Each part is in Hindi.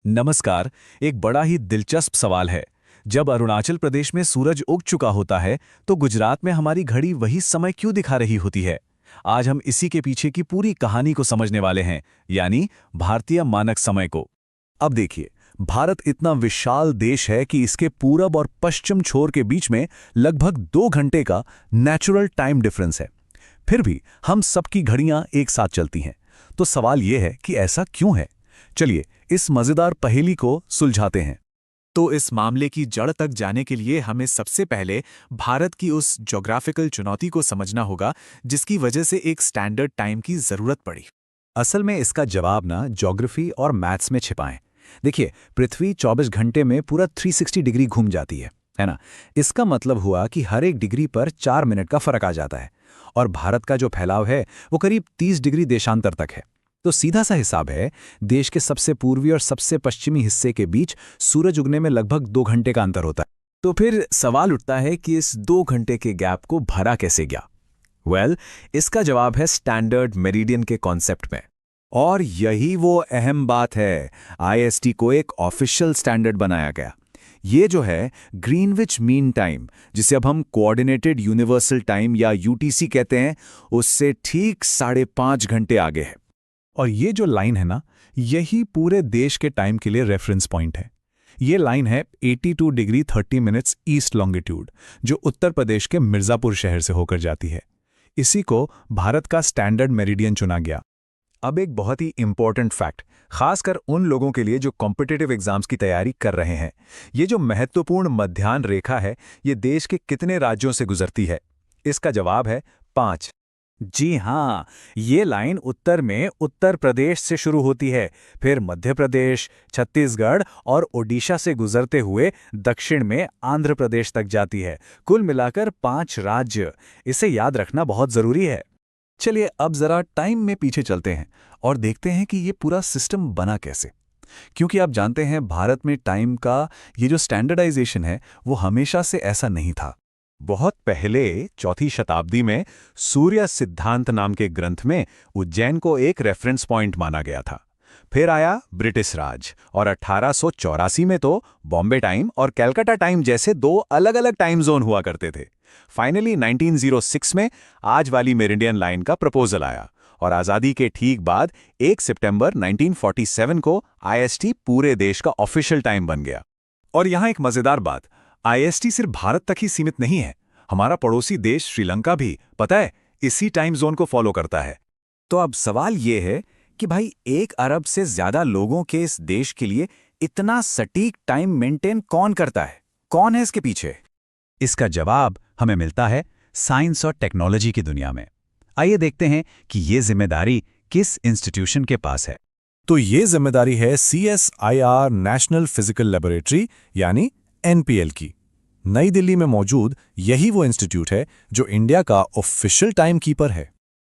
नमस्कार। एक बड़ा ही दिलचस्प सवाल है। जब अरुणाचल प्रदेश में सूरज उग चुका होता है तो गुजरात में हमारी घड़ी वही समय क्यों दिखा रही होती है? आज हम इसी के पीछे की पूरी कहानी को समझने वाले हैं, यानी भारतीय मानक समय को। अब देखिए, भारत इतना विशाल देश है कि इसके पूरब और पश्चिम छोर के बीच में लगभग 2 घंटे का नेचुरल टाइम डिफरेंस है। फिर भी हम सबकी घड़ियां एक साथ चलती हैं। तो सवाल यह है कि ऐसा क्यों है? चलिए इस मजेदार पहेली को सुलझाते हैं। तो इस मामले की जड़ तक जाने के लिए हमें सबसे पहले भारत की उस ज्योग्राफिकल चुनौती को समझना होगा जिसकी वजह से एक स्टैंडर्ड टाइम की जरूरत पड़ी। असल में इसका जवाब ना ज्योग्राफी और मैथ्स में छिपा है। देखिए, पृथ्वी 24 घंटे में पूरा 360 डिग्री घूम जाती है ना? इसका मतलब हुआ कि हर एक डिग्री पर 4 मिनट का फर्क आ जाता है। और भारत का जो फैलाव है वो करीब 30 डिग्री देशांतर तक है। तो सीधा सा हिसाब है, देश के सबसे पूर्वी और सबसे पश्चिमी हिस्से के बीच सूरज उगने में लगभग 2 घंटे का अंतर होता है। तो फिर सवाल उठता है कि इस 2 घंटे के गैप को भरा कैसे गया? इसका जवाब है स्टैंडर्ड मेरिडियन के कॉन्सेप्ट में। और यही वो अहम बात है, आईएसटी को एक ऑफिशियल स्टैंडर्ड बनाया गया। ये जो है ग्रीनविच मीन टाइम, जिसे अब हम कोऑर्डिनेटेड यूनिवर्सल टाइम या यूटीसी कहते हैं, उससे ठीक 5.5 घंटे आगे है। और ये जो लाइन है ना, यही पूरे देश के टाइम के लिए रेफरेंस पॉइंट है। ये लाइन है 82 डिग्री 30 मिनट्स ईस्ट लॉन्गिट्यूड, जो उत्तर प्रदेश के मिर्जापुर शहर से होकर जाती है। इसी को भारत का स्टैंडर्ड मेरिडियन चुना गया। अब एक बहुत ही इंपॉर्टेंट फैक्ट, खासकर उन लोगों के लिए जो कॉम्पिटिटिव एग्जाम्स की तैयारी कर रहे हैं। ये जो महत्वपूर्ण मध्याह्न रेखा है, ये देश के कितने राज्यों से गुजरती है? इसका जवाब है 5। जी हाँ, ये लाइन उत्तर में उत्तर प्रदेश से शुरू होती है, फिर मध्य प्रदेश, छत्तीसगढ़ और ओडिशा से गुजरते हुए दक्षिण में आंध्र प्रदेश तक जाती है। कुल मिलाकर 5 राज्य। इसे याद रखना बहुत जरूरी है। चलिए अब जरा टाइम में पीछे चलते हैं और देखते हैं कि ये पूरा सिस्टम बना कैसे। क्योंकि आप जानते हैं, भारत में टाइम का ये जो स्टैंडर्डाइजेशन है वो हमेशा से ऐसा नहीं था। बहुत पहले 4वीं शताब्दी में सूर्य सिद्धांत नाम के ग्रंथ में उज्जैन को एक रेफरेंस पॉइंट माना गया था। फिर आया ब्रिटिश राज और 1884 में तो बॉम्बे टाइम और कलकत्ता टाइम जैसे 2 अलग-अलग टाइम जोन हुआ करते थे। फाइनली 1906 में आज वाली मेरिडियन लाइन का प्रपोजल आया और आज़ादी के ठीक बाद 1 सितंबर 1947 को आईएसटी पूरे देश का ऑफिशियल टाइम बन गया। और यहाँ एक मजेदार बात, आईएसटी सिर्फ भारत तक ही सीमित नहीं है। हमारा पड़ोसी देश श्रीलंका भी, पता है, इसी टाइम जोन को फॉलो करता है। तो अब सवाल ये है कि भाई, 1 अरब से ज्यादा लोगों के इस देश के लिए इतना सटीक टाइम मेंटेन कौन करता है? कौन है इसके पीछे? इसका जवाब हमें मिलता है साइंस और टेक्नोलॉजी की दुनिया में। आइए देखते हैं कि ये जिम्मेदारी किस इंस्टीट्यूशन के पास है। तो ये जिम्मेदारी है CSIR नेशनल फिजिकल लेबोरेटरी यानी NPL की। नई दिल्ली में मौजूद यही वो इंस्टीट्यूट है जो इंडिया का ऑफिशियल टाइम कीपर है।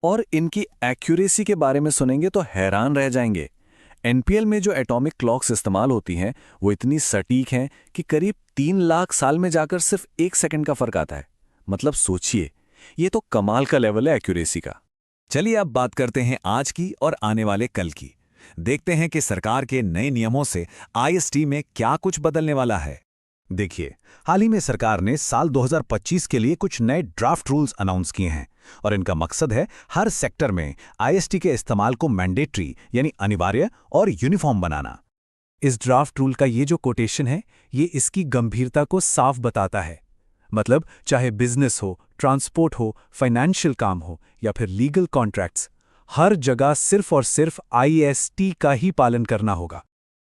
और इनकी एक्यूरेसी के बारे में सुनेंगे तो हैरान रह जाएंगे। NPL में जो एटॉमिक क्लॉक्स इस्तेमाल होती हैं वो इतनी सटीक हैं कि करीब 3 लाख साल में जाकर सिर्फ 1 सेकंड का फर्क आता है। मतलब सोचिए, ये तो कमाल का लेवल है एक्यूरेसी का। चलिए अब बात करते हैं आज की और आने वाले कल की। देखते हैं कि सरकार के नए नियमों से IST में क्या कुछ बदलने वाला है। देखिए, हाल ही में सरकार ने साल 2025 के लिए कुछ नए ड्राफ्ट रूल्स अनाउंस किए हैं और इनका मकसद है हर सेक्टर में IST के इस्तेमाल को मैंडेटरी यानी अनिवार्य और यूनिफॉर्म बनाना। इस ड्राफ्ट रूल का ये जो कोटेशन है, ये इसकी गंभीरता को साफ बताता है। मतलब चाहे बिजनेस हो, ट्रांसपोर्ट हो, फाइनेंशियल काम हो या फिर लीगल कॉन्ट्रैक्ट्स, हर जगह सिर्फ और सिर्फ IST का ही पालन करना होगा।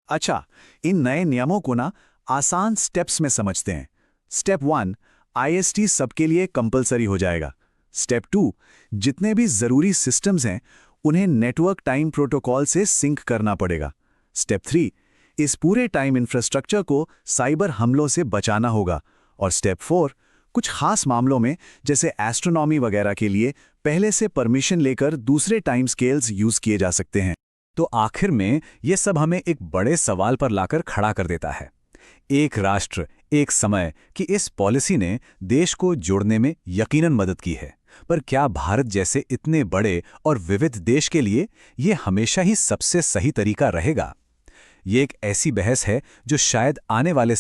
अच्छा, इन नए नियमों को ना आसान स्टेप्स में समझते हैं। स्टेप 1, IST सबके लिए कंपलसरी हो जाएगा। स्टेप 2, जितने भी जरूरी सिस्टम्स हैं उन्हें नेटवर्क टाइम प्रोटोकॉल से सिंक करना पड़ेगा। स्टेप 3, इस पूरे टाइम इंफ्रास्ट्रक्चर को साइबर हमलों से बचाना होगा। और स्टेप 4, कुछ खास मामलों में जैसे एस्ट्रोनॉमी वगैरह के लिए पहले से परमिशन लेकर दूसरे टाइम स्केल्स यूज किए जा सकते हैं। तो आखिर में ये सब हमें एक बड़े सवाल पर लाकर खड़ा कर देता है। एक राष्ट्र एक समय की इस पॉलिसी ने देश को जोड़ने में यकीनन मदद की है, पर क्या भारत जैसे इतने बड़े और विविध देश के लिए ये हमेशा ही सबसे सही तरीका रहेगा? ये एक ऐसी बहस है जो शायद आने वाले